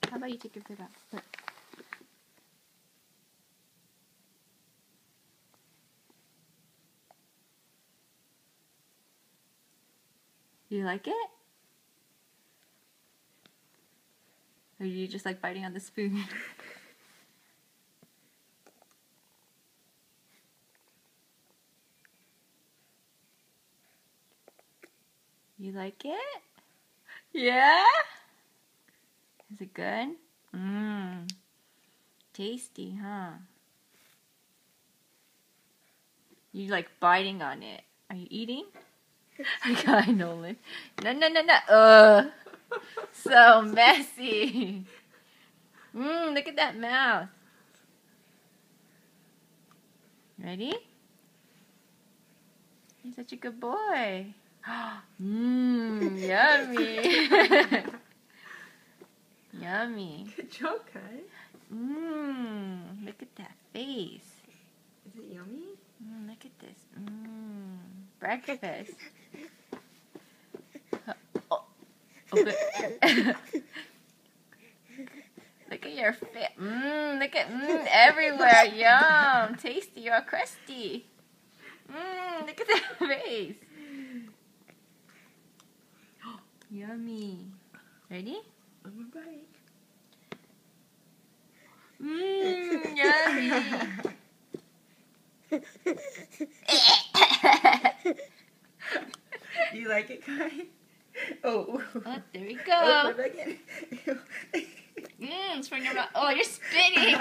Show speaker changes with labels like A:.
A: How about you take your foot out? Look. You like it? Or you just like biting on the spoon? You like it? Yeah? Is it good? Mmm. Tasty, huh? You like biting on it. Are you eating? Hi, Nolan. No. So messy. Look at that mouth. Ready? You're such a good boy. Yummy. Yummy.
B: Good job, Kai.
A: Look at that face.
B: Is it yummy?
A: Look at this. Breakfast. Open. Look at your face. Look at everywhere. Yum. Tasty or crusty. Look at that face. Yummy. Ready?
B: I'm a bite.
A: Yummy.
B: Do you like it, Kai? Oh.
A: There we
B: Oh,
A: go.
B: put it back in.
A: It's from your mouth. Oh, you're spitting.